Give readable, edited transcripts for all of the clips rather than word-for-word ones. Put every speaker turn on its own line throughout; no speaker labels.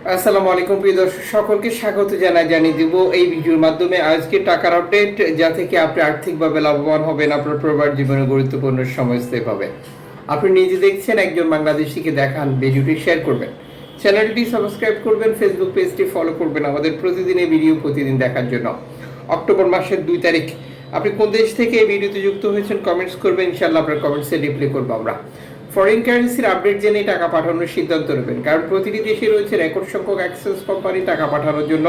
আসসালামু আলাইকুম প্রিয় দর্শক সকলকে স্বাগত জানিয়ে দিব এই ভিডিওর মাধ্যমে আজকে টাকার আপডেট, যা থেকে আপনি আর্থিকভাবে লাভবান হবেন, আপনার প্রবাস জীবনে গুরুত্বপূর্ণ সময়স্থির পাবে। আপনি নিজে দেখছেন, একজন বাংলাদেশিকে দেখান, ভিডিওটি শেয়ার করবেন, চ্যানেলটি সাবস্ক্রাইব করবেন, ফেসবুক পেজটি ফলো করবেন আমাদের প্রতিদিনের ভিডিও প্রতিদিন দেখার জন্য। অক্টোবর মাসের 2 তারিখ আপনি কোন দেশ থেকে এই ভিডিওতে যুক্ত হয়েছেন কমেন্টস করবেন, ইনশাআল্লাহ আপনার কমেন্টসে রিপ্লাই করবো আমরা। ফরেন কারেন্সির আপডেট জেনে টাকা পাঠানোর সিদ্ধান্ত নেবেন, কারণ প্রতিটি দেশে রয়েছে রেকর্ড সংখ্যক অ্যাক্সেস কোম্পানি টাকা পাঠানোর জন্য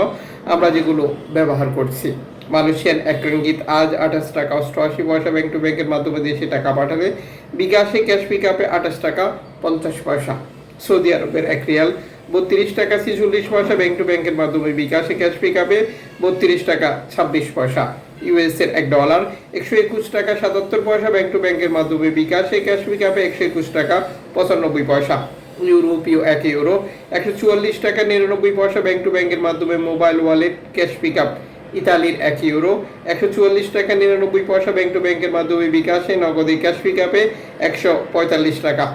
আমরা যেগুলো ব্যবহার করছি। মালয়েশিয়ান 1 রিঙ্গিত আজ 28 টাকা 88 পয়সা ব্যাংক টু ব্যাংকের মাধ্যমে দেশে টাকা পাঠালে বিকাশে ক্যাশ পিকআপে 28 টাকা 50 পয়সা। সৌদি আরবের 1 রিয়াল 32 টাকা 46 পয়সা ব্যাংক টু ব্যাংকের মাধ্যমে বিকাশে ক্যাশ পিকআপে 32 টাকা 26 পয়সা। ইউএসের $1 121 টাকা 77 পয়সা ব্যাংক টু ব্যাংকের মাধ্যমে বিকাশে ক্যাশ পিকআপে 121 টাকা 95 পয়সা। ইউরোপীয় 1 ইউরো 144 টাকা 99 পয়সা ব্যাংক টু ব্যাংকের মাধ্যমে মোবাইল ওয়ালেট ক্যাশ পিকআপ। ইতালির 1 ইউরো 144 টাকা 99 পয়সা ব্যাংক টু ব্যাংকের মাধ্যমে বিকাশে নগদে ক্যাশ পিকআপে 145 টাকা।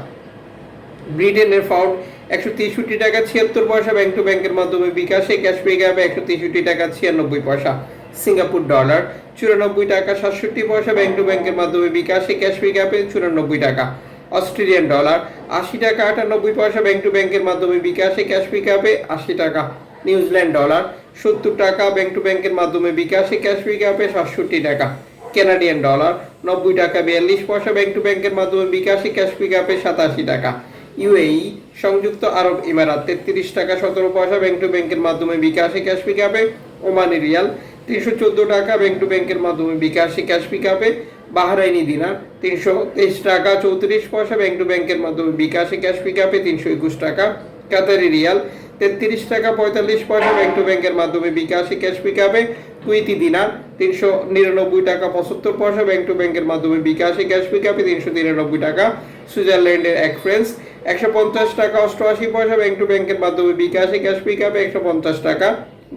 ব্রিটেনের পাউন্ড 163 টাকা 76 পয়সা ব্যাংক টু ব্যাংকের মাধ্যমে বিকাশে ক্যাশ পিকআপে 163 টাকা 96 পয়সা। সিঙ্গাপুর ডলার 94 টাকা 67 পয়সা ব্যাংক টু ব্যাংকের মাধ্যমে বিকাশে ক্যাশ পিকআপে 94 টাকা। অস্ট্রেলিয়ান ডলার 80 টাকা 98 পয়সা ব্যাংক টু ব্যাংকের মাধ্যমে বিকাশে ক্যাশ পিকআপে 80 টাকা। নিউজিল্যান্ড ডলার 70 টাকা ব্যাংক টু ব্যাংকের মাধ্যমে বিকাশে ক্যাশ পিকআপে 67 টাকা। কানাডিয়ান ডলার 90 টাকা 42 পয়সা ব্যাংক টু ব্যাংকের মাধ্যমে বিকাশে ক্যাশ পিকআপে 87 টাকা। ইউএই সংযুক্ত আরব ইমারাত 33 টাকা 17 পয়সা ব্যাংক টু ব্যাংকের মাধ্যমে বিকাশে ক্যাশ পিকআপে। ওমানি রিয়াল 314 টাকা ব্যাংক টু ব্যাংকের মাধ্যমে বিকাশে ক্যাশ পিকআপে। বাহরাইনি দিনার 323 টাকা 34 পয়সা ব্যাংক টু ব্যাংকের মাধ্যমে বিকাশে ক্যাশ পিকআপে 321 টাকা। কাতারি রিয়াল 33 টাকা 45 পয়সা ব্যাংক টু ব্যাংকের মাধ্যমে বিকাশে ক্যাশ পিকআপে। কুয়েতি দিনার 399 টাকা 75 পয়সা ব্যাংক টু ব্যাংকের মাধ্যমে বিকাশে ক্যাশ পিকআপে 393 টাকা। সুইজারল্যান্ডের 1 ফ্রান্স 150 টাকা 88 পয়সা ব্যাংক টু ব্যাংকের মাধ্যমে বিকাশে ক্যাশ পিকআপে 150 টাকা।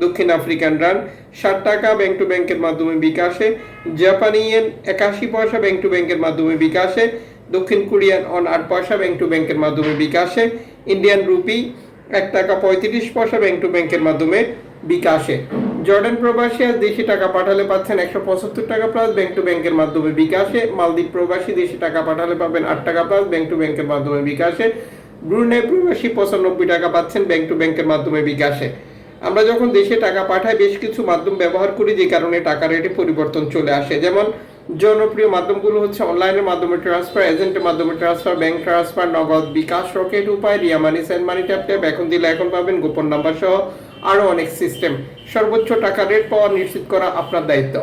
দক্ষিণ আফ্রিকান রান্ড 60 টাকা ব্যাংক টু ব্যাংকের মাধ্যমে বিকাশে। জাপানি ইয়েন 81 পয়সা ব্যাংক টু ব্যাংকের মাধ্যমে বিকাশে। দক্ষিণ কোরিয়ান অন 8 পয়সা ব্যাংক টু ব্যাংকের মাধ্যমে বিকাশে। ইন্ডিয়ান রুপি 1 টাকা 35 পয়সা ব্যাংক টু ব্যাংকের মাধ্যমে বিকাশে। জর্ডান প্রবাসী আজ দেশে টাকা পাঠালে পাচ্ছেন 175 টাকা প্লাস ব্যাংক টু ব্যাংকের মাধ্যমে বিকাশে। মালদ্বীপ প্রবাসী দেশে টাকা পাঠালে পাবেন 8 টাকা প্লাস ব্যাংক টু ব্যাংকের মাধ্যমে বিকাশে। ব্রুনেই প্রবাসী 95 টাকা পাচ্ছেন ব্যাংক টু ব্যাংকের মাধ্যমে বিকাশে। আমরা যখন দেশে টাকা পাঠাই বেশ কিছু মাধ্যম ব্যবহার করি, যে কারণে টাকা রেটে পরিবর্তন চলে আসে। যেমন জনপ্রিয় মাধ্যমগুলো হচ্ছে অনলাইনের মাধ্যমে ট্রান্সফার, এজেন্টের মাধ্যমে ট্রান্সফার, ব্যাংক ট্রান্সফার, নগদ, বিকাশ, রকেট উপায়, রিয়া মানি, সেন্ড মানি, ট্যাপ ট্যাপ, এখন দিলে এখন পাবেন, গোপন নাম্বার সহ আরও অনেক সিস্টেম। সর্বোচ্চ টাকা রেট পাওয়া নিশ্চিত করা আপনার দায়িত্ব।